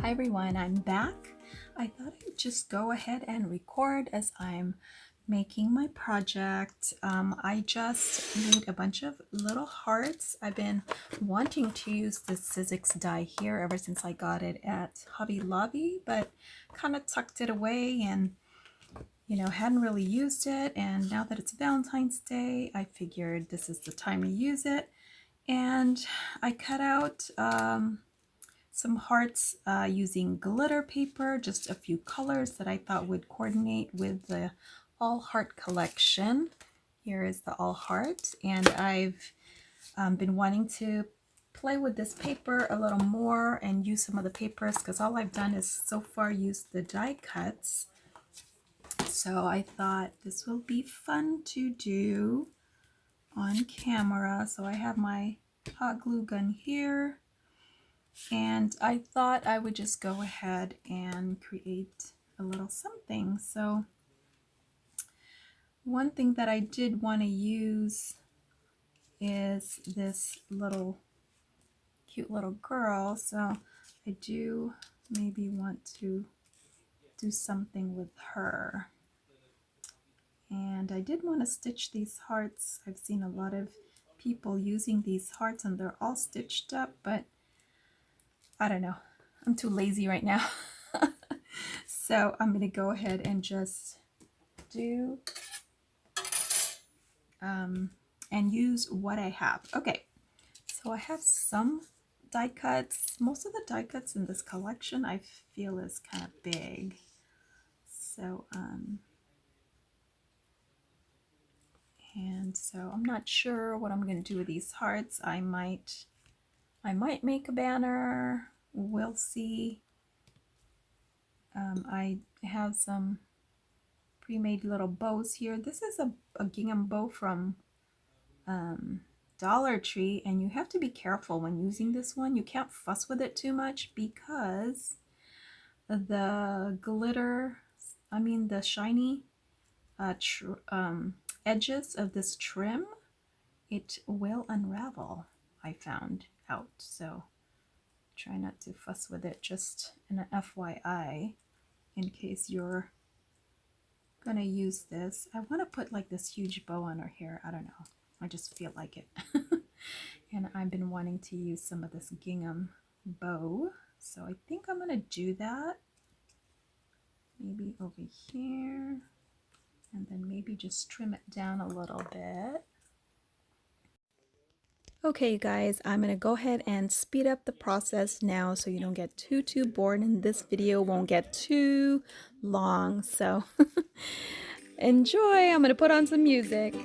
Hi everyone, I'm back. I thought I'd just go ahead and record as I'm making my project. I just made a bunch of little hearts. I've been wanting to use this Sizzix die here ever since I got it at Hobby Lobby, but kind of tucked it away and hadn't really used it. And now that it's Valentine's Day, I figured this is the time to use it. And I cut out some hearts using glitter paper, just a few colors that I thought would coordinate with the All Heart collection. Here is the All Heart, and I've been wanting to play with this paper a little more and use some of the papers because all I've done is so far use the die cuts. So I thought this will be fun to do on camera. So I have my hot glue gun here. And I thought I would just go ahead and create a little something. So one thing that I did want to use is this cute little girl. So I do maybe want to do something with her. And I did want to stitch these hearts. I've seen a lot of people using these hearts and they're all stitched up, but I don't know. I'm too lazy right now. So I'm going to go ahead and just do and use what I have. Okay, so I have some die cuts. Most of the die cuts in this collection I feel is kind of big. So so I'm not sure what I'm going to do with these hearts. I might make a banner. We'll see. I have some pre-made little bows here. This is a gingham bow from Dollar Tree, and you have to be careful when using this one. You can't fuss with it too much because the glitter, the shiny edges of this trim, it will unravel, I found out. So try not to fuss with it, just an FYI in case you're gonna use this. I want to put like this huge bow on her hair. I don't know, I just feel like it. And I've been wanting to use some of this gingham bow, so I think I'm gonna do that. Maybe over here, and then maybe just trim it down a little bit. Okay, you guys, I'm going to go ahead and speed up the process now so you don't get too bored, and this video won't get too long. So enjoy. I'm going to put on some music.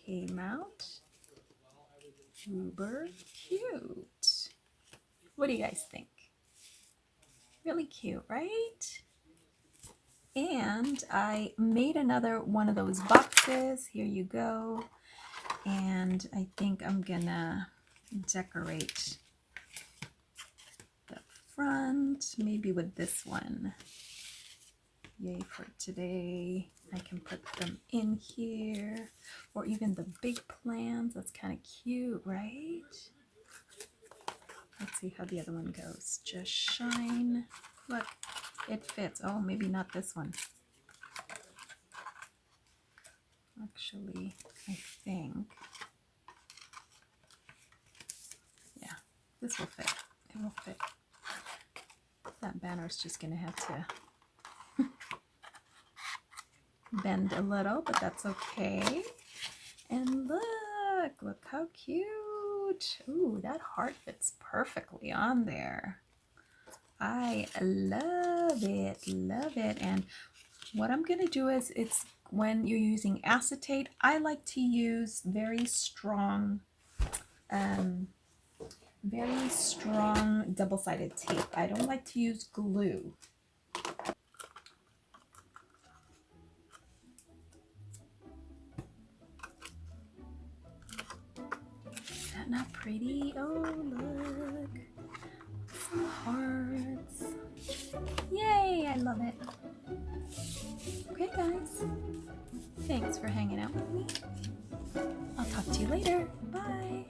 came out uber cute. What do you guys think? Really cute, right? And I made another one of those boxes. Here you go. And I think I'm gonna decorate the front, maybe with this one. Yay for today. I can put them in here, or even the big plants. That's kind of cute, right? Let's see how the other one goes. Just shine. Look, it fits. Oh, maybe not this one. Actually, I think, yeah, this will fit. It will fit. That banner's just gonna have to bend a little, but that's okay. And look how cute. Ooh, that heart fits perfectly on there. I love it, love it. And what I'm gonna do is, it's when you're using acetate, I like to use very strong double-sided tape. I don't like to use glue. Is that not pretty? Oh, look. Some hearts. Yay, I love it. Okay, guys. Thanks for hanging out with me. I'll talk to you later. Bye.